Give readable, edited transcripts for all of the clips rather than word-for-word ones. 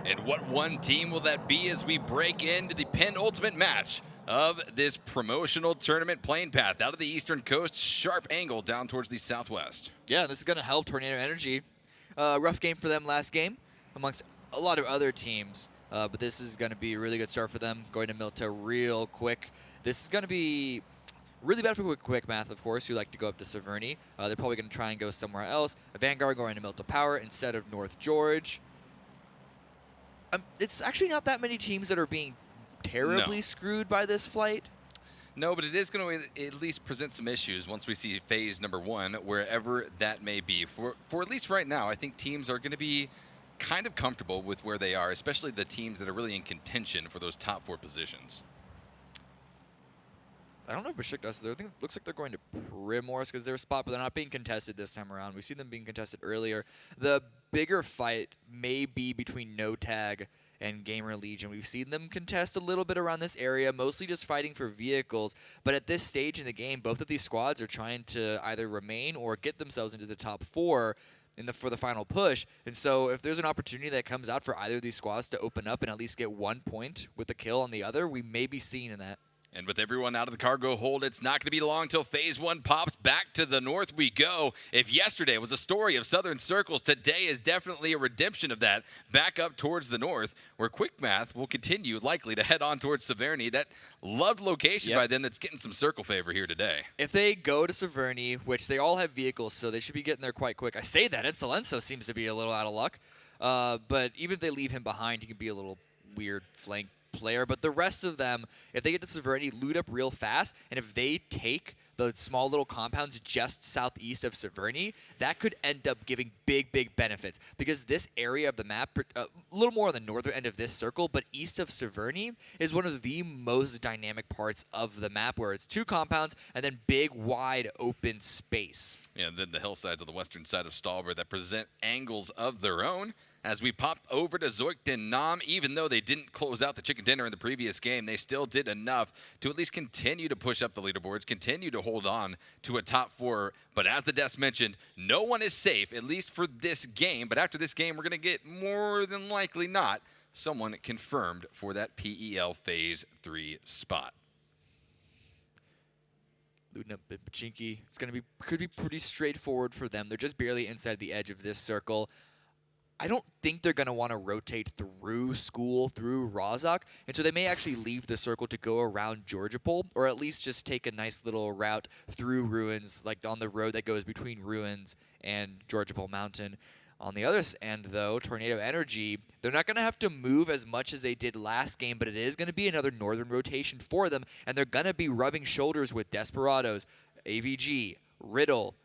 And what one team will that be as we break into the penultimate match of this promotional tournament playing path out of the eastern coast, sharp angle down towards the southwest. Yeah, this is going to help Tornado Energy. Rough game for them last game amongst a lot of other teams, but this is going to be a really good start for them, going to Milta real quick. This is going to be really bad for Quickmath, of course, who like to go up to Severny. They're probably going to try and go somewhere else. AVANGAR going to Milta Power instead of North George. It's actually not that many teams that are being terribly screwed by this flight. No, but it is going to at least present some issues once we see phase number 1, wherever that may be. For at least right now, I think teams are going to be kind of comfortable with where they are, especially the teams that are really in contention for those top 4 positions. I don't know if Beşiktaş, I think it looks like they're going to Primorsk because they're a spot, but they're not being contested this time around. We've seen them being contested earlier. The bigger fight may be between No Tag and GamerLegion. We've seen them contest a little bit around this area, mostly just fighting for vehicles. But at this stage in the game, both of these squads are trying to either remain or get themselves into the top 4 for the final push. And so if there's an opportunity that comes out for either of these squads to open up and at least get 1 point with a kill on the other, we may be seeing in that. And with everyone out of the cargo hold, it's not going to be long till phase 1 pops. Back to the north we go. If yesterday was a story of Southern Circles, today is definitely a redemption of that. Back up towards the north, where Quickmath will continue likely to head on towards Severny. That loved location by them that's getting some circle favor here today. If they go to Severny, which they all have vehicles, so they should be getting there quite quick. I say that, and Silenzo seems to be a little out of luck. But even if they leave him behind, he can be a little weird flank player. But the rest of them, if they get to Severny, loot up real fast, and if they take the small little compounds just southeast of Severny, that could end up giving big benefits, because this area of the map, a little more on the northern end of this circle, but east of Severny is one of the most dynamic parts of the map, where it's 2 compounds and then big, wide, open space. Yeah, then the hillsides on the western side of Stalber that present angles of their own. As we pop over to Zoekt and Naam, even though they didn't close out the chicken dinner in the previous game, they still did enough to at least continue to push up the leaderboards, continue to hold on to a top 4. But as the desk mentioned, no one is safe, at least for this game. But after this game, we're going to get more than likely not someone confirmed for that PEL Phase 3 spot. Looting up Pachinki, could be pretty straightforward for them. They're just barely inside the edge of this circle. I don't think they're going to want to rotate through School, through Rozhok, and so they may actually leave the circle to go around Georgopol, or at least just take a nice little route through Ruins, like on the road that goes between Ruins and Georgopol Mountain. On the other end, though, Tornado Energy, they're not going to have to move as much as they did last game, but it is going to be another northern rotation for them, and they're going to be rubbing shoulders with Desperados, AVG, Riddle,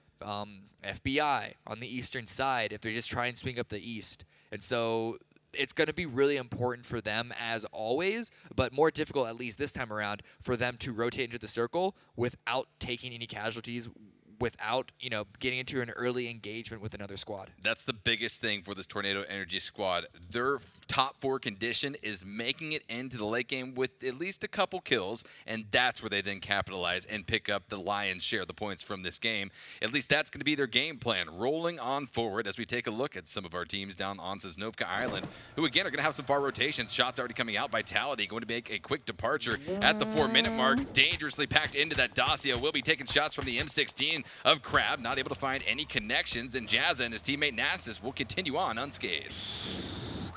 FBI on the eastern side if they just try and swing up the east. And so it's going to be really important for them, as always, but more difficult, at least this time around, for them to rotate into the circle without taking any casualties, without, getting into an early engagement with another squad. That's the biggest thing for this Tornado Energy squad. Their top 4 condition is making it into the late game with at least a couple kills, and that's where they then capitalize and pick up the lion's share of the points from this game. At least that's going to be their game plan, rolling on forward as we take a look at some of our teams down on Sosnovka Island, who again are going to have some far rotations. Shots already coming out. Vitality going to make a quick departure at the 4-minute mark. Dangerously packed into that Dacia. Will be taking shots from the M16 of Crab, not able to find any connections, and Jazza and his teammate Nasus will continue on unscathed.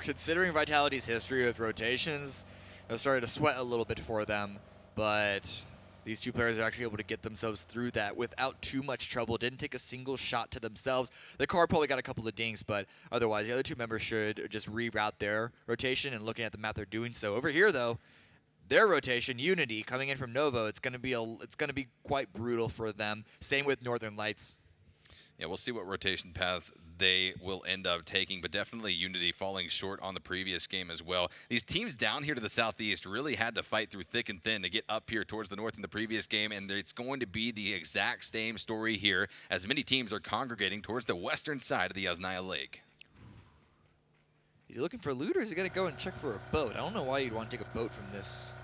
Considering Vitality's history with rotations, I started to sweat a little bit for them, but these 2 players are actually able to get themselves through that without too much trouble. Didn't take a single shot to themselves. The car probably got a couple of dings, but otherwise the other 2 members should just reroute their rotation, and looking at the map, they're doing so. Over here, though, their rotation, Unity, coming in from Novo, it's going to be quite brutal for them. Same with Northern Lights. Yeah, we'll see what rotation paths they will end up taking, but definitely Unity falling short on the previous game as well. These teams down here to the southeast really had to fight through thick and thin to get up here towards the north in the previous game, and it's going to be the exact same story here as many teams are congregating towards the western side of the Yasnaya Lake. Is he looking for loot, or is he going to go and check for a boat? I don't know why you'd want to take a boat from this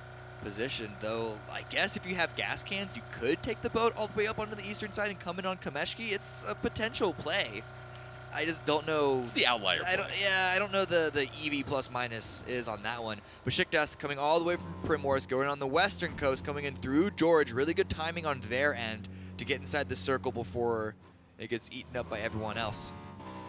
position, though. I guess if you have gas cans, you could take the boat all the way up onto the eastern side and come in on Kameshki. It's a potential play. I just don't know. It's the outlier. I don't know the EV plus minus is on that one. Beşiktaş coming all the way from Primorsk, going on the western coast, coming in through George. Really good timing on their end to get inside the circle before it gets eaten up by everyone else.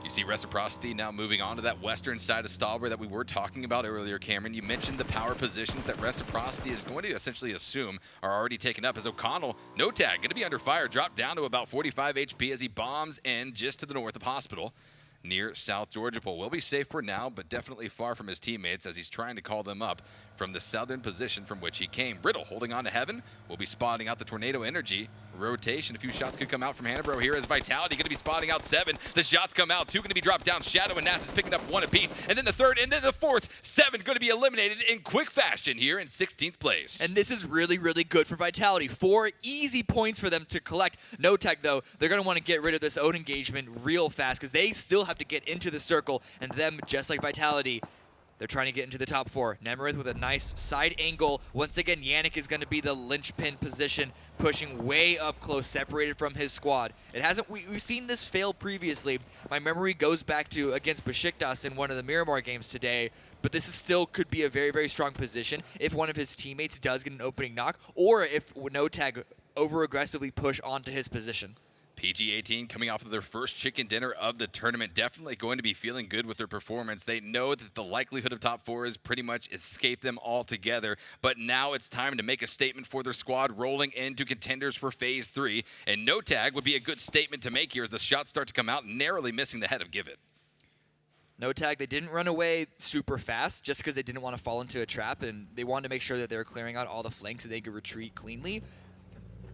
You see Reciprocity now moving on to that western side of Stalber that we were talking about earlier, Cameron. You mentioned the power positions that Reciprocity is going to essentially assume are already taken up as O'Connell, no tag, going to be under fire, dropped down to about 45 HP as he bombs in just to the north of Hospital near South Georgia Pole. Will be safe for now, but definitely far from his teammates as he's trying to call them up from the southern position from which he came. Riddle holding on to Heaven. Will be spotting out the Tornado Energy rotation. A few shots could come out from Hannibro here as Vitality going to be spotting out 7. The shots come out. 2 going to be dropped down. Shadow and Nass is picking up 1 apiece. And then the 3rd, and then the 4th. 7 going to be eliminated in quick fashion here in 16th place. And this is really, really good for Vitality. 4 easy points for them to collect. No tech, though. They're going to want to get rid of this own engagement real fast because they still have to get into the circle. And them, just like Vitality, they're trying to get into the top 4. Nemerith with a nice side angle. Once again, Yannick is going to be the linchpin position, pushing way up close, separated from his squad. It hasn't. We've seen this fail previously. My memory goes back to against Beşiktaş in one of the Miramar games today. But this is still could be a very, very strong position if one of his teammates does get an opening knock, or if no tag over-aggressively push onto his position. PG-18 coming off of their first chicken dinner of the tournament, definitely going to be feeling good with their performance. They know that the likelihood of top 4 has pretty much escaped them altogether, but now it's time to make a statement for their squad rolling into contenders for Phase 3, and no tag would be a good statement to make here as the shots start to come out, narrowly missing the head of Give It. No tag, they didn't run away super fast just because they didn't want to fall into a trap, and they wanted to make sure that they were clearing out all the flanks so they could retreat cleanly.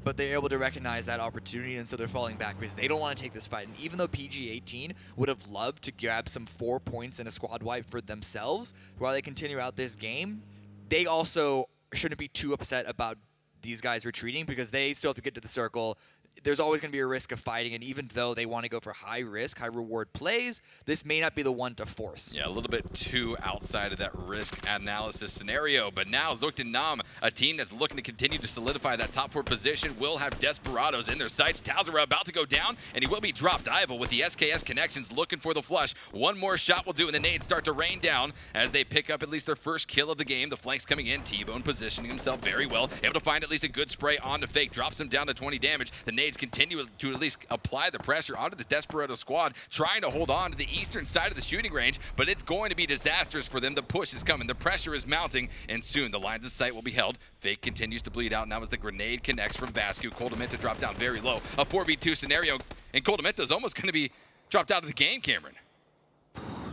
But they're able to recognize that opportunity, and so they're falling back because they don't want to take this fight. And even though PG-18 would have loved to grab some 4 points in a squad wipe for themselves while they continue out this game, they also shouldn't be too upset about these guys retreating because they still have to get to the circle. There's always going to be a risk of fighting, and even though they want to go for high risk, high reward plays, this may not be the one to force. Yeah, a little bit too outside of that risk analysis scenario. But now Zoekt and Naam, a team that's looking to continue to solidify that top 4 position, will have Desperados in their sights. Towser about to go down, and he will be dropped. Dival with the SKS connections looking for the flush. One more shot will do, and the nades start to rain down as they pick up at least their first kill of the game. The flanks coming in. T-Bone positioning himself very well, able to find at least a good spray on the fake. Drops him down to 20 damage. The nades continue to at least apply the pressure onto the Desperado squad, trying to hold on to the eastern side of the shooting range, but it's going to be disastrous for them. The push is coming, the pressure is mounting, and soon the lines of sight will be held. Fake continues to bleed out now as the grenade connects from Vascu. Coldamenta dropped down very low. A 4v2 scenario, and Coldamenta is almost going to be dropped out of the game, Cameron.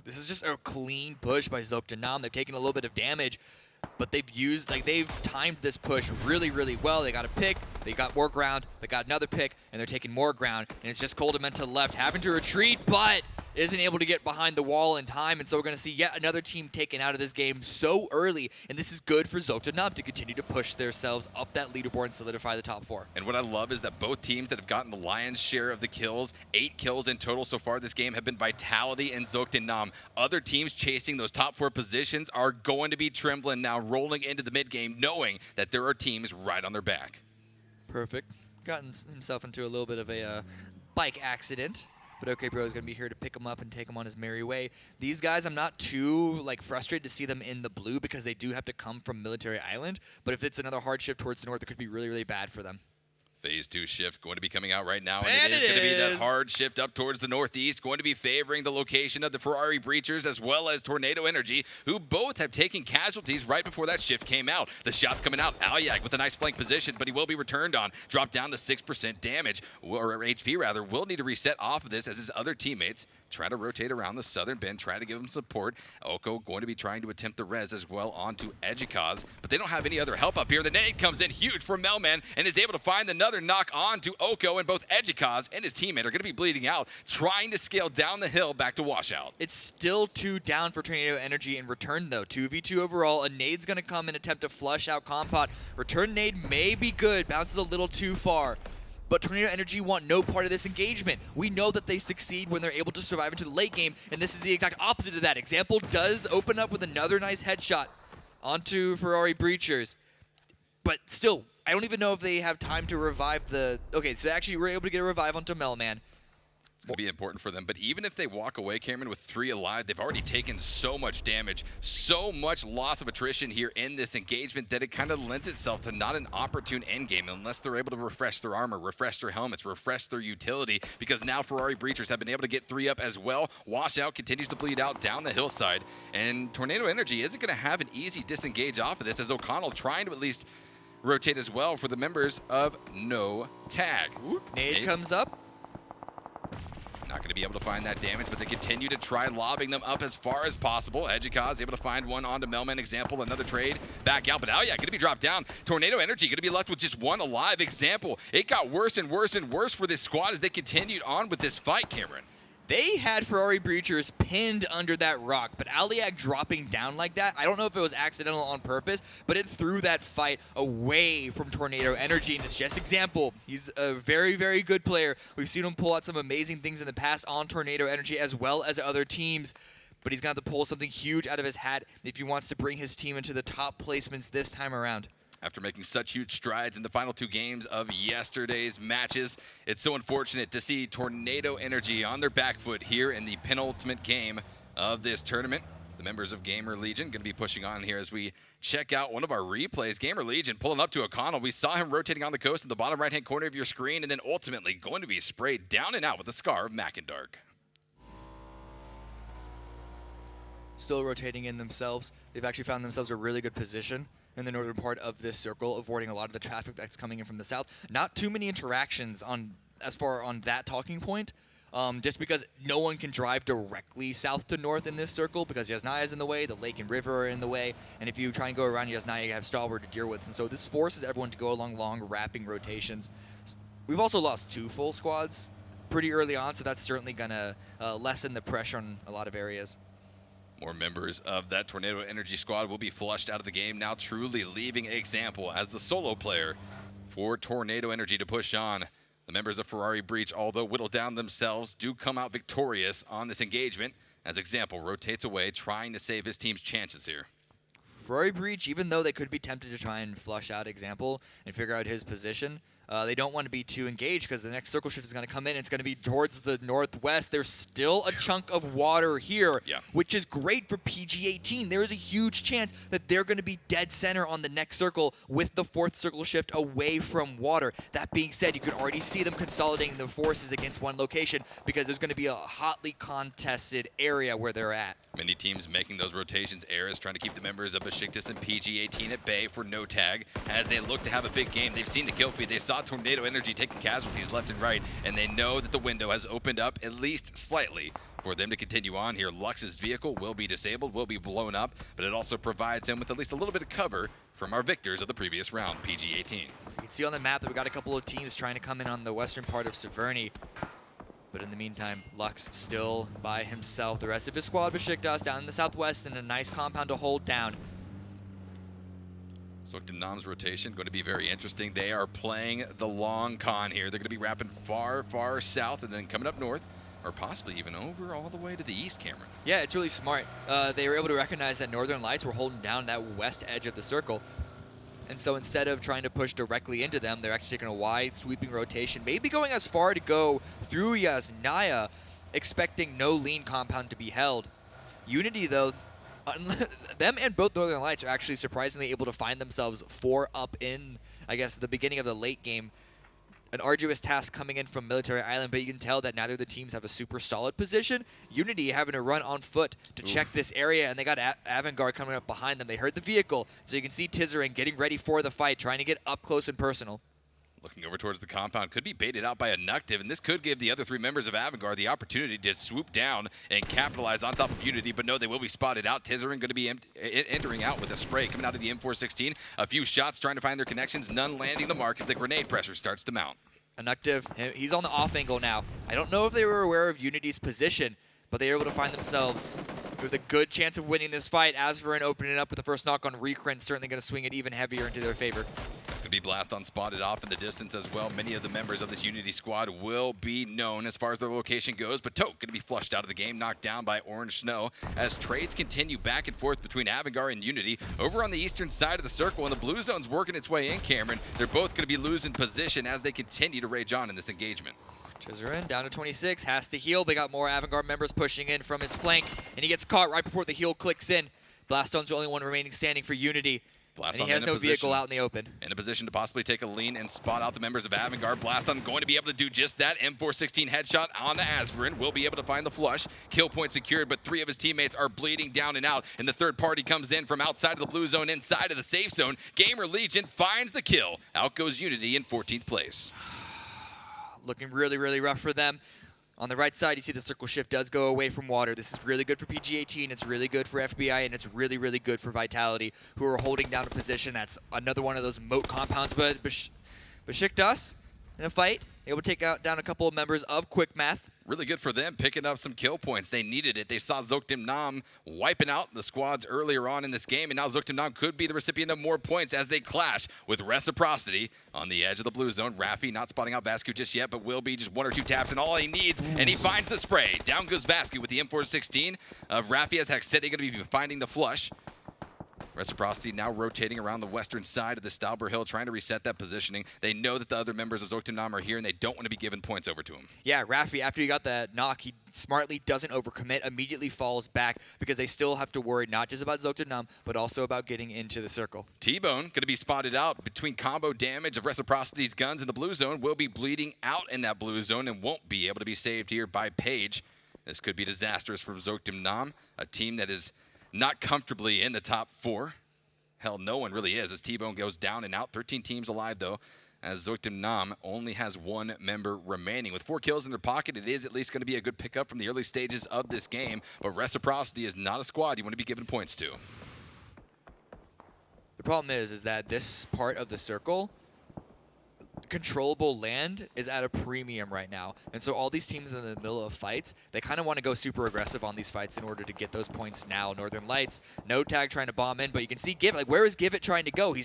This is just a clean push by Zoekt and Naam. They've taken a little bit of damage, but they've timed this push really, really well. They got a pick, they got more ground, they got another pick, and they're taking more ground. And it's just Coldamenta left, having to retreat, but isn't able to get behind the wall in time. And so we're going to see yet another team taken out of this game so early. And this is good for Zoekt and Naam to continue to push themselves up that leaderboard and solidify the top 4. And what I love is that both teams that have gotten the lion's share of the kills, 8 kills in total so far this game, have been Vitality and Zoekt and Naam. Other teams chasing those top 4 positions are going to be trembling now, rolling into the mid-game, knowing that there are teams right on their back. Perfect. Gotten himself into a little bit of a bike accident. But OK Bro is going to be here to pick him up and take him on his merry way. These guys, I'm not too frustrated to see them in the blue because they do have to come from Military Island. But if it's another hard shift towards the north, it could be really, really bad for them. Phase 2 shift going to be coming out right now, and And it is it going to be that is. hard shift up towards the northeast, going to be favoring the location of the Ferrari Breachers as well as Tornado Energy, who both have taken casualties right before that shift came out. The shot's coming out. Alyak with a nice flank position, but he will be returned on. Dropped down to 6% damage, or HP rather, will need to reset off of this as his other teammates try to rotate around the southern bend, try to give him support. Oko going to be trying to attempt the res as well onto Edgikaz, but they don't have any other help up here. The nade comes in huge for Melman and is able to find another knock on to Oko, and both Edgikaz and his teammate are going to be bleeding out, trying to scale down the hill back to washout. It's still 2 down for Tornado Energy in return, though. 2v2 overall. A nade's going to come and attempt to flush out Compot. Return nade may be good. Bounces a little too far. But Tornado Energy want no part of this engagement. We know that they succeed when they're able to survive into the late game, and this is the exact opposite of that. Example does open up with another nice headshot onto Ferrari Breachers. But still, I don't even know if they have time to revive the... Okay, so actually we're able to get a revive onto Melman. It's going to be important for them. But even if they walk away, Cameron, with 3 alive, they've already taken so much damage, so much loss of attrition here in this engagement that it kind of lends itself to not an opportune endgame unless they're able to refresh their armor, refresh their helmets, refresh their utility, because now Ferrari Breachers have been able to get 3 up as well. Washout continues to bleed out down the hillside, and Tornado Energy isn't going to have an easy disengage off of this, as O'Connell trying to at least rotate as well for the members of No Tag. Nade comes up. Not going to be able to find that damage, but they continue to try lobbing them up as far as possible. Edgicaz able to find one onto Melman. Example, another trade back out, but yeah, going to be dropped down. Tornado Energy going to be left with just 1 alive. Example, it got worse and worse and worse for this squad as they continued on with this fight, Cameron. They had Ferrari Breachers pinned under that rock, but Aliag dropping down like that, I don't know if it was accidental on purpose, but it threw that fight away from Tornado Energy, and it's just example. He's a very, very good player. We've seen him pull out some amazing things in the past on Tornado Energy as well as other teams, but he's got to pull something huge out of his hat if he wants to bring his team into the top placements this time around. After making such huge strides in the final 2 games of yesterday's matches, it's so unfortunate to see Tornado Energy on their back foot here in the penultimate game of this tournament. The members of GamerLegion going to be pushing on here as we check out one of our replays. GamerLegion pulling up to O'Connell. We saw him rotating on the coast in the bottom right-hand corner of your screen, and then ultimately going to be sprayed down and out with the Scar of Mackendark. Still rotating in themselves. They've actually found themselves a really good position in the northern part of this circle, avoiding a lot of the traffic that's coming in from the south. Not too many interactions on that talking point, just because no one can drive directly south to north in this circle because Yasnaya is in the way, the lake and river are in the way, and if you try and go around Yasnaya, you have Stalwart to deal with, and so this forces everyone to go along long, wrapping rotations. We've also lost 2 full squads pretty early on, so that's certainly going to lessen the pressure on a lot of areas. More members of that Tornado Energy squad will be flushed out of the game, now truly leaving Example as the solo player for Tornado Energy to push on. The members of Ferrari Breach, although whittled down themselves, do come out victorious on this engagement as Example rotates away, trying to save his team's chances here. Ferrari Breach, even though they could be tempted to try and flush out Example and figure out his position, they don't want to be too engaged because the next circle shift is going to come in. It's going to be towards the northwest. There's still a chunk of water here, which is great for PG-18. There is a huge chance that they're going to be dead center on the next circle with the 4th circle shift away from water. That being said, you could already see them consolidating the forces against one location because there's going to be a hotly contested area where they're at. Many teams making those rotations errors, trying to keep the members of Beşiktaş and PG-18 at bay for No Tag as they look to have a big game. They've seen the kill feed. They saw Tornado Energy taking casualties left and right, and they know that the window has opened up at least slightly for them to continue on here. Lux's vehicle will be disabled, will be blown up, but it also provides him with at least a little bit of cover from our victors of the previous round, PG-18. You can see on the map that we've got a couple of teams trying to come in on the western part of Severny. But in the meantime, Lux still by himself. The rest of his squad, Beşiktaş, down in the southwest in a nice compound to hold down. Zoekt and Naam's rotation going to be very interesting. They are playing the long con here. They're going to be wrapping far, far south and then coming up north, or possibly even over all the way to the east, Cameron. Yeah, it's really smart. They were able to recognize that Northern Lights were holding down that west edge of the circle. And so instead of trying to push directly into them, they're actually taking a wide, sweeping rotation, maybe going as far to go through Yasnaya, expecting no lean compound to be held. Unity, though, them and both Northern Lights are actually surprisingly able to find themselves 4 up in, I guess, the beginning of the late game. An arduous task coming in from Military Island, but you can tell that neither of the teams have a super solid position. Unity having to run on foot to check this area, and they got AVANGAR coming up behind them. They heard the vehicle, so you can see Tizzering getting ready for the fight, trying to get up close and personal. Looking over towards the compound, could be baited out by a Nuctive, and this could give the other 3 members of AVANGAR the opportunity to swoop down and capitalize on top of Unity, but no, they will be spotted out. Tizzering going to be entering out with a spray coming out of the M416. A few shots trying to find their connections, none landing the mark as the grenade pressure starts to mount. A Nuctive, he's on the off angle now. I don't know if they were aware of Unity's position, but they were able to find themselves with a good chance of winning this fight. Asverin opening up with the first knock on Recurrent, certainly going to swing it even heavier into their favor. It's going to be blast on spotted off in the distance as well. Many of the members of this Unity squad will be known as far as their location goes, but Toke going to be flushed out of the game, knocked down by Orange Snow as trades continue back and forth between AVANGAR and Unity. Over on the eastern side of the circle, and the blue zone's working its way in, Cameron. They're both going to be losing position as they continue to rage on in this engagement. Chizerin down to 26, has to heal. They got more AVANGAR members pushing in from his flank, and he gets caught right before the heal clicks in. Blaststone's the only one remaining standing for Unity. And he has no vehicle out in the open. In a position to possibly take a lean and spot out the members of AVANGAR. Blaststone going to be able to do just that. M416 headshot on the Asverin. Will be able to find the flush. Kill point secured, but 3 of his teammates are bleeding down and out. And the third party comes in from outside of the blue zone, inside of the safe zone. GamerLegion finds the kill. Out goes Unity in 14th place. Looking really, really rough for them. On the right side, you see the circle shift does go away from water. This is really good for PG-18, it's really good for FBI, and it's really, really good for Vitality, who are holding down a position. That's another one of those moat compounds, but Beşiktaş, in a fight, able to take down a couple of members of Quickmath. Really good for them, picking up some kill points. They needed it. They saw Zoekt and Naam wiping out the squads earlier on in this game, and now Zoekt and Naam could be the recipient of more points as they clash with Reciprocity on the edge of the blue zone. Rafi not spotting out Vascu just yet, but will be just 1 or 2 taps, and all he needs, and he finds the spray. Down goes Vascu with the M416. Rafi, as Hex said, they're going to be finding the flush. Reciprocity now rotating around the western side of the Stauber Hill, trying to reset that positioning. They know that the other members of Zoekt and Naam are here, and they don't want to be giving points over to him. Yeah, Rafi, after he got that knock, he smartly doesn't overcommit, immediately falls back, because they still have to worry not just about Zoekt and Naam, but also about getting into the circle. T-Bone going to be spotted out between combo damage of Reciprocity's guns in the blue zone. Will be bleeding out in that blue zone and won't be able to be saved here by Page. This could be disastrous from Zoekt and Naam, a team that is not comfortably in the top 4. Hell, no one really is as T-Bone goes down and out. 13 teams alive, though, as Zoekt and Naam only has 1 member remaining. With 4 kills in their pocket, it is at least going to be a good pickup from the early stages of this game. But Reciprocity is not a squad you want to be giving points to. The problem is that this part of the circle, controllable land, is at a premium right now. And so all these teams in the middle of fights, they kind of want to go super aggressive on these fights in order to get those points now. Northern Lights, no tag trying to bomb in, but you can see Givit. Like, where is Givit trying to go? He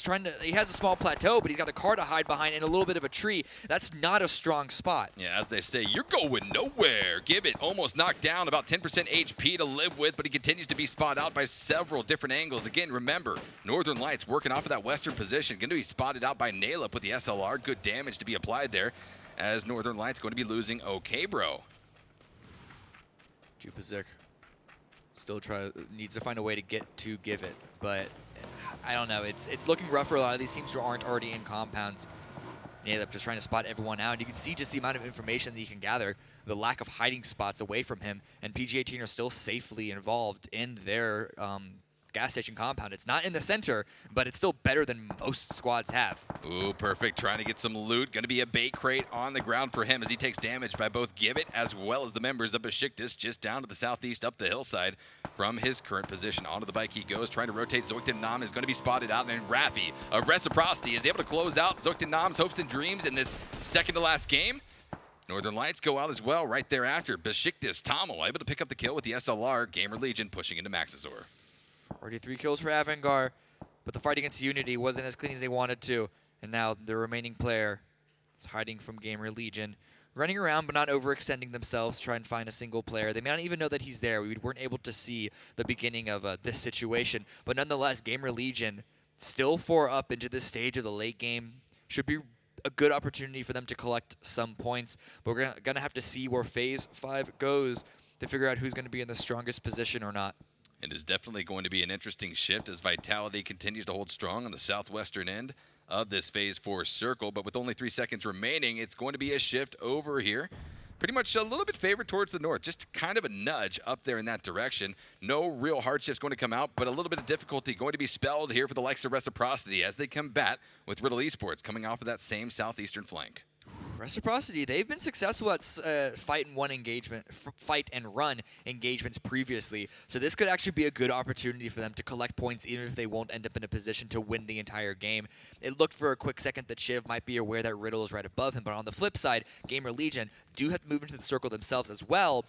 has a small plateau, but he's got a car to hide behind and a little bit of a tree. That's not a strong spot. Yeah, as they say, you're going nowhere. Givit almost knocked down, about 10% HP to live with, but he continues to be spotted out by several different angles. Again, remember, Northern Lights working off of that western position, going to be spotted out by Nalep with the SLR. Good damage to be applied there, as Northern Lights going to be losing OK Bro. Jupazik still needs to find a way to get to Givit, but I don't know. It's looking rough for a lot of these teams who aren't already in compounds. Nalep just trying to spot everyone out. You can see just the amount of information that you can gather, the lack of hiding spots away from him, and PG-18 are still safely involved in their gas station compound. It's not in the center, but it's still better than most squads have. Ooh, perfect. Trying to get some loot. Going to be a bait crate on the ground for him as he takes damage by both Givit as well as the members of Beşiktaş just down to the southeast up the hillside from his current position. Onto the bike he goes, trying to rotate. Zoekt and Naam is going to be spotted out, and Rafi of Reciprocity is able to close out Zoekt and Naam's hopes and dreams in this second to last game. Northern Lights go out as well right thereafter. Beşiktaş Tamil able to pick up the kill with the SLR. GamerLegion pushing into Maxazor. Already 3 kills for AVANGAR, but the fight against Unity wasn't as clean as they wanted to. And now the remaining player is hiding from GamerLegion, running around but not overextending themselves, trying to find a single player. They may not even know that he's there. We weren't able to see the beginning of this situation. But nonetheless, GamerLegion still 4 up into this stage of the late game. Should be a good opportunity for them to collect some points. But we're going to have to see where Phase 5 goes to figure out who's going to be in the strongest position or not. It is definitely going to be an interesting shift as Vitality continues to hold strong on the southwestern end of this Phase 4 circle. But with only 3 seconds remaining, it's going to be a shift over here. Pretty much a little bit favored towards the north, just kind of a nudge up there in that direction. No real hardships going to come out, but a little bit of difficulty going to be spelled here for the likes of Reciprocity as they combat with Riddle Esports coming off of that same southeastern flank. Reciprocity, they've been successful at fight and run engagements previously, so this could actually be a good opportunity for them to collect points even if they won't end up in a position to win the entire game. It looked for a quick second that Shiv might be aware that Riddle is right above him, but on the flip side, GamerLegion do have to move into the circle themselves as well.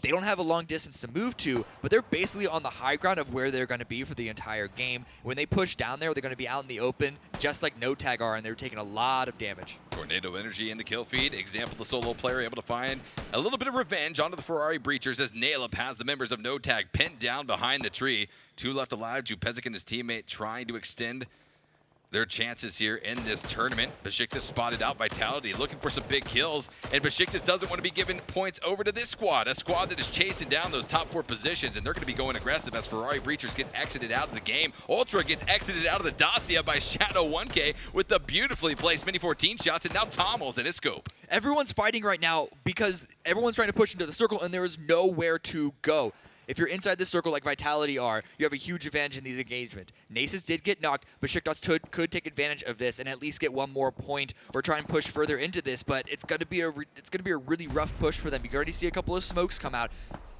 They don't have a long distance to move to, but they're basically on the high ground of where they're going to be for the entire game. When they push down there, they're going to be out in the open, just like No Tag are, and they're taking a lot of damage. Tornado Energy in the kill feed. Example, the solo player able to find a little bit of revenge onto the Ferrari Breachers as Nalep has the members of No Tag pinned down behind the tree. 2 left alive. Jupezic and his teammate trying to extend their chances here in this tournament. Beşiktaş spotted out Vitality, looking for some big kills, and Beşiktaş doesn't want to be giving points over to this squad, a squad that is chasing down those top 4 positions, and they're going to be going aggressive as Ferrari Breachers get exited out of the game. Ultra gets exited out of the Dacia by Shadow 1K with the beautifully placed Mini 14 shots, and now Tommels in his scope. Everyone's fighting right now because everyone's trying to push into the circle, and there is nowhere to go. If you're inside this circle like Vitality are, you have a huge advantage in these engagements. Nasus did get knocked, but Beşiktaş could take advantage of this and at least get one more point or try and push further into this. But it's gonna be a really rough push for them. You can already see a couple of smokes come out.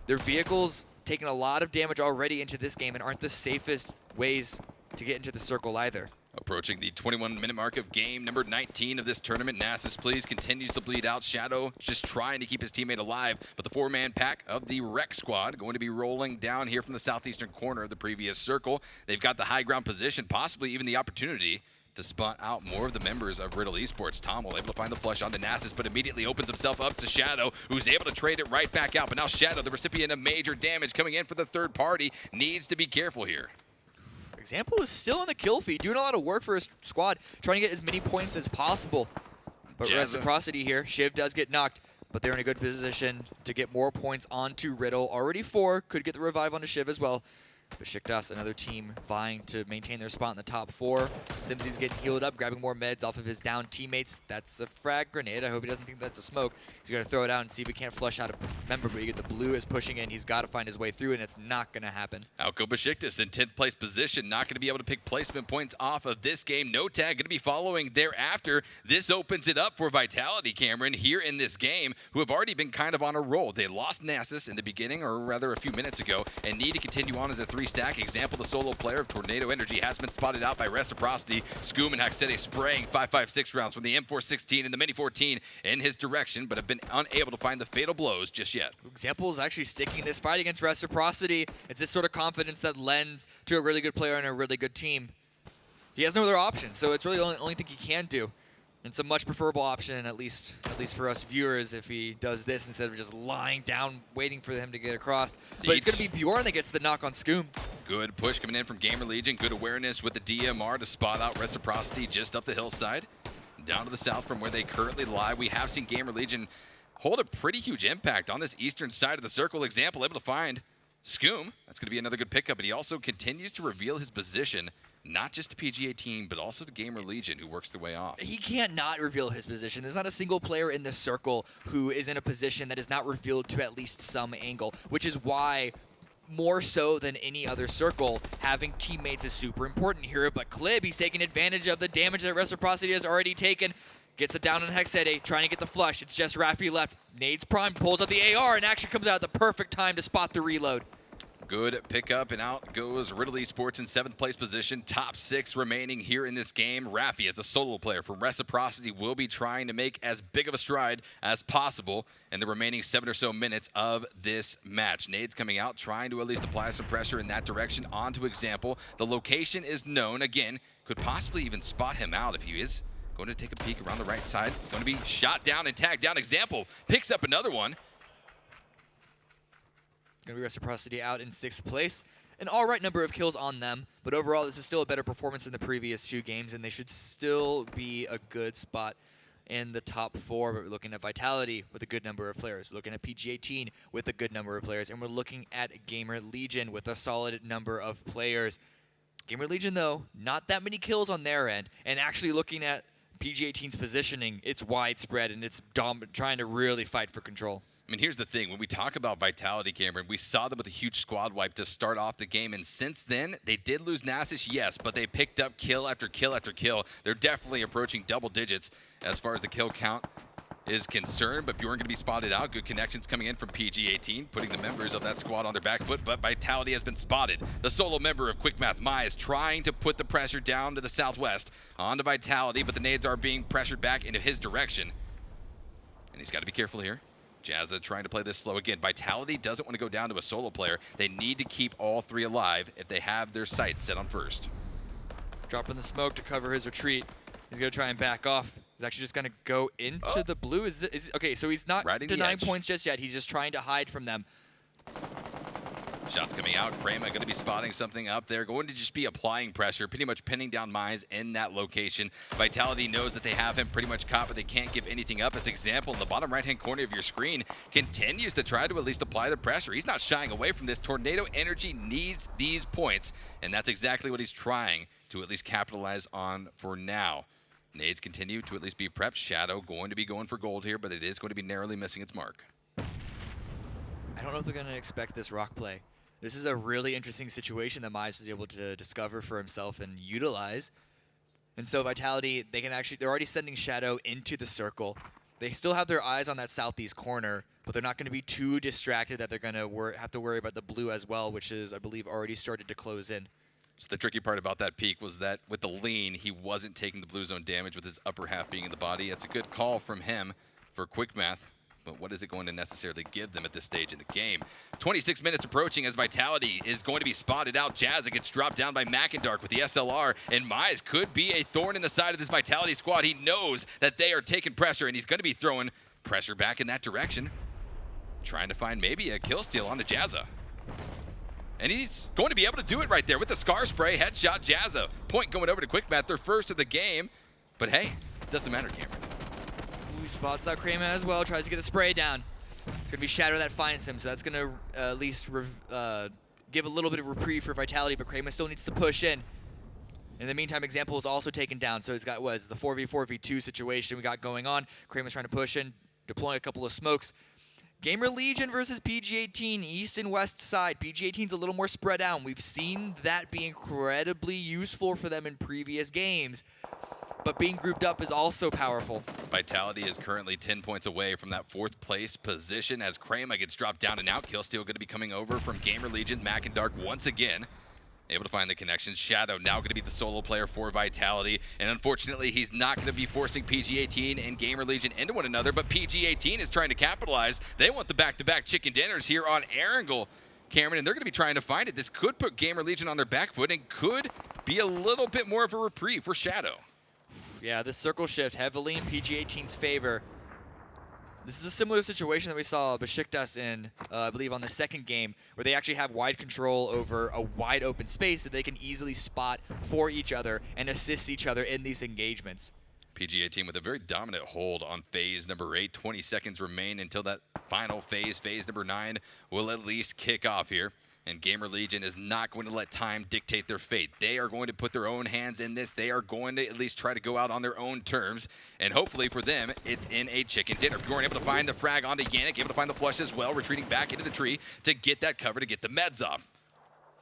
Their vehicles taking a lot of damage already into this game and aren't the safest ways to get into the circle either. Approaching the 21-minute mark of game number 19 of this tournament, Nasus please continues to bleed out. Shadow just trying to keep his teammate alive, but the 4-man pack of the Rec squad going to be rolling down here from the southeastern corner of the previous circle. They've got the high ground position, possibly even the opportunity to spot out more of the members of Riddle Esports. Tommel able to find the flush onto Nasus, but immediately opens himself up to Shadow, who's able to trade it right back out. But now Shadow, the recipient of major damage coming in for the third party, needs to be careful here. Example is still in the kill feed, doing a lot of work for his squad, trying to get as many points as possible. But Reciprocity here, Shiv does get knocked, but they're in a good position to get more points onto Riddle. Already 4, could get the revive onto Shiv as well. Beşiktaş, another team vying to maintain their spot in the top 4. Simsy's getting healed up, grabbing more meds off of his down teammates. That's a frag grenade. I hope he doesn't think that's a smoke. He's going to throw it out and see if he can't flush out a member, but you get the blue is pushing in. He's got to find his way through, and it's not going to happen. Out go Beşiktaş in 10th place position. Not going to be able to pick placement points off of this game. No tag going to be following thereafter. This opens it up for Vitality, Cameron, here in this game, who have already been kind of on a roll. They lost Nasus in the beginning, or rather a few minutes ago, and need to continue on as a 3-stack. Example, the solo player of Tornado Energy has been spotted out by Reciprocity. Scoom and Haxete spraying 5.56 rounds from the M416 and the Mini 14 in his direction, but have been unable to find the fatal blows just yet. Example is actually sticking this fight against Reciprocity. It's this sort of confidence that lends to a really good player and a really good team. He has no other option, so it's really the only thing he can do. It's a much preferable option, at least for us viewers, if he does this instead of just lying down, waiting for him to get across. But it's going to be Bjorn that gets the knock on Scoom. Good push coming in from GamerLegion. Good awareness with the DMR to spot out Reciprocity just up the hillside. Down to the south from where they currently lie. We have seen GamerLegion hold a pretty huge impact on this eastern side of the circle. Example, able to find Scoom. That's going to be another good pickup, but he also continues to reveal his position, not just to PGA team, but also to GamerLegion, who works their way off. He can't not reveal his position. There's not a single player in this circle who is in a position that is not revealed to at least some angle, which is why, more so than any other circle, having teammates is super important here. But Klib, he's taking advantage of the damage that Reciprocity has already taken. Gets it down on Haxete, trying to get the flush. It's just Rafi left. Nades primed, pulls out the AR, and actually comes out at the perfect time to spot the reload. Good pickup, and out goes Riddle Esports in 7th place position. Top 6 remaining here in this game. Rafi, as a solo player from Reciprocity, will be trying to make as big of a stride as possible in the remaining 7 or so minutes of this match. Nades coming out, trying to at least apply some pressure in that direction onto Example. The location is known. Again, could possibly even spot him out if he is going to take a peek around the right side. Going to be shot down and tagged down. Example picks up another one. Going to be Reciprocity out in 6th place. An alright number of kills on them, but overall this is still a better performance than the previous 2 games, and they should still be a good spot in the top 4. But we're looking at Vitality with a good number of players, looking at PG18 with a good number of players, and we're looking at GamerLegion with a solid number of players. GamerLegion, though, not that many kills on their end, and actually looking at PG18's positioning, it's widespread, and it's trying to really fight for control. I mean, here's the thing. When we talk about Vitality, Cameron, we saw them with a huge squad wipe to start off the game, and since then, they did lose Nasus, yes, but they picked up kill after kill after kill. They're definitely approaching double digits as far as the kill count is concerned, but Bjorn going to be spotted out. Good connections coming in from PG18, putting the members of that squad on their back foot, but Vitality has been spotted. The solo member of Quickmath, Mai, is trying to put the pressure down to the southwest onto Vitality, but the nades are being pressured back into his direction, and he's got to be careful here. Jazza trying to play this slow again. Vitality doesn't want to go down to a solo player. They need to keep all 3 alive if they have their sights set on first. Dropping the smoke to cover his retreat. He's going to try and back off. He's actually just going to go into the blue. Okay, so he's not denying points just yet. He's just trying to hide from them. Shots coming out. Krama going to be spotting something up there. Going to just be applying pressure, pretty much pinning down Mize in that location. Vitality knows that they have him pretty much caught, but they can't give anything up. As example, in the bottom right-hand corner of your screen, continues to try to at least apply the pressure. He's not shying away from this. Tornado Energy needs these points, and that's exactly what he's trying to at least capitalize on for now. Nades continue to at least be prepped. Shadow going to be going for gold here, but it is going to be narrowly missing its mark. I don't know if they're going to expect this rock play. This is a really interesting situation that Mize was able to discover for himself and utilize. And so Vitality, they're already sending Shadow into the circle. They still have their eyes on that southeast corner, but they're not going to be too distracted that they're going to have to worry about the blue as well, which is, I believe, already started to close in. So the tricky part about that peak was that with the lean, he wasn't taking the blue zone damage with his upper half being in the body. It's a good call from him for Quickmath. But what is it going to necessarily give them at this stage in the game? 26 minutes approaching as Vitality is going to be spotted out. Jazza gets dropped down by Mackindark with the SLR, and Mize could be a thorn in the side of this Vitality squad. He knows that they are taking pressure, and he's going to be throwing pressure back in that direction, trying to find maybe a kill steal onto Jazza. And he's going to be able to do it right there with the Scar Spray. Headshot Jazza. Point going over to Quickmath, their first of the game. But hey, it doesn't matter, Cameron. Ooh, he spots out Krama as well, tries to get the spray down. It's going to be Shadow that finds him, so that's going to at least give a little bit of reprieve for Vitality, but Krama still needs to push in. In the meantime, Example is also taken down, so it's got, what, it's a 4v4v2 situation we got going on. Krama's trying to push in, deploying a couple of smokes. GamerLegion versus PG-18, east and west side. PG-18's a little more spread out. We've seen that be incredibly useful for them in previous games, but being grouped up is also powerful. Vitality is currently 10 points away from that 4th place position as Krama gets dropped down and out. Kill steal going to be coming over from GamerLegion. Mackindark once again able to find the connection. Shadow now going to be the solo player for Vitality, and unfortunately he's not going to be forcing PG-18 and GamerLegion into one another, but PG-18 is trying to capitalize. They want the back-to-back chicken dinners here on Erangel, Cameron, and they're going to be trying to find it. This could put GamerLegion on their back foot and could be a little bit more of a reprieve for Shadow. Yeah, this circle shift heavily in PG-18's favor. This is a similar situation that we saw Beşiktaş in, I believe, on the second game, where they actually have wide control over a wide open space that they can easily spot for each other and assist each other in these engagements. PG-18 with a very dominant hold on phase number 8. 20 seconds remain until that final phase, phase number 9, will at least kick off here. And GamerLegion is not going to let time dictate their fate. They are going to put their own hands in this. They are going to at least try to go out on their own terms. And hopefully for them, it's in a chicken dinner. Bjorn able to find the frag onto Yannick, able to find the flush as well, retreating back into the tree to get that cover to get the meds off.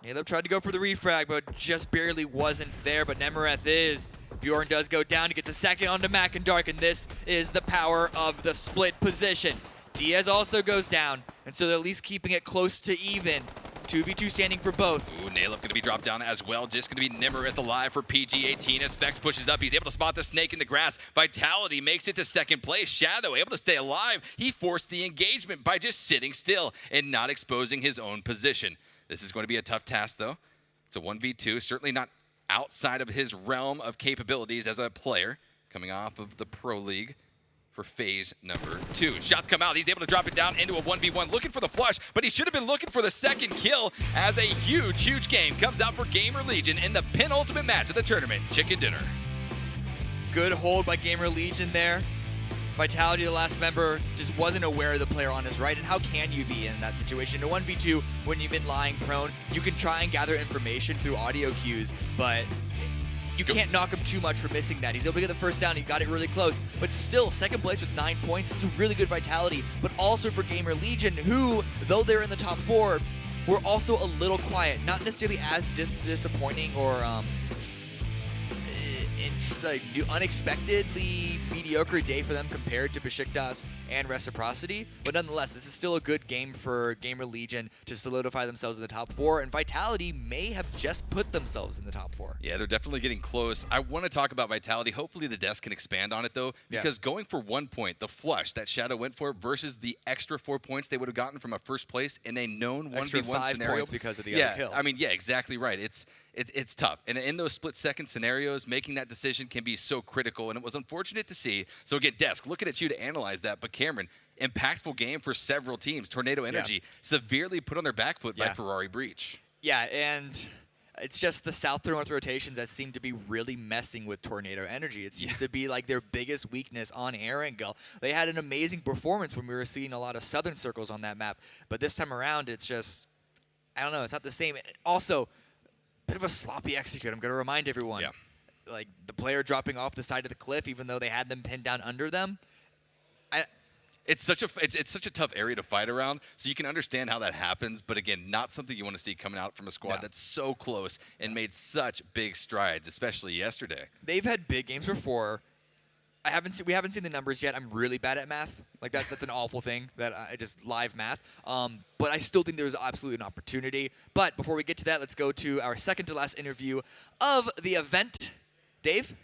Caleb tried to go for the refrag, but just barely wasn't there. But Nemereth is. Bjorn does go down. He gets a second onto Mackindark, and this is the power of the split position. Diaz also goes down, and so they're at least keeping it close to even. 2v2 standing for both. Ooh, Naleb going to be dropped down as well. Just going to be Nemereth alive for PG-18 as Vex pushes up. He's able to spot the snake in the grass. Vitality makes it to second place. Shadow able to stay alive. He forced the engagement by just sitting still and not exposing his own position. This is going to be a tough task, though. It's a 1v2, certainly not outside of his realm of capabilities as a player, coming off of the Pro League for phase number 2. Shots come out. He's able to drop it down into a 1v1, looking for the flush, but he should have been looking for the second kill as a huge, huge game comes out for GamerLegion in the penultimate match of the tournament, Chicken Dinner. Good hold by GamerLegion there. Vitality, the last member, just wasn't aware of the player on his right, and how can you be in that situation? In a 1v2, when you've been lying prone, you can try and gather information through audio cues, but you can't knock him too much for missing that. He's able to get the first down. He got it really close. But still, second place with 9 points. This is really good Vitality. But also for GamerLegion, who, though they're in the top 4, were also a little quiet. Not necessarily as disappointing or like unexpectedly mediocre day for them compared to Beşiktaş and Reciprocity, but nonetheless, this is still a good game for GamerLegion to solidify themselves in the top 4, and Vitality may have just put themselves in the top 4. Yeah, they're definitely getting close. I want to talk about Vitality. Hopefully the desk can expand on it, though, because going for 1 point, the flush that Shadow went for versus the extra 4 points they would have gotten from a first place in a known 1v1 extra 5 scenario. points because of the other kill. I mean, yeah, exactly right. It's tough. And in those split-second scenarios, making that decision can be so critical, and it was unfortunate to see. So again, Desk, looking at you to analyze that, but Cameron, impactful game for several teams. Tornado Energy severely put on their back foot by Ferrari Breach. Yeah, and it's just the south to north rotations that seem to be really messing with Tornado Energy. It seems to be like their biggest weakness on Erangel. They had an amazing performance when we were seeing a lot of southern circles on that map, but this time around, it's just, I don't know, it's not the same. Also, bit of a sloppy execute. I'm going to remind everyone. Yeah. Like, the player dropping off the side of the cliff, even though they had them pinned down under them. It's such a tough area to fight around, so you can understand how that happens. But again, not something you want to see coming out from a squad that's so close and made such big strides, especially yesterday. They've had big games before. We haven't seen the numbers yet. I'm really bad at math. Like that's an awful thing. That I just live math. But I still think there's absolutely an opportunity. But before we get to that, let's go to our second to last interview of the event. Dave.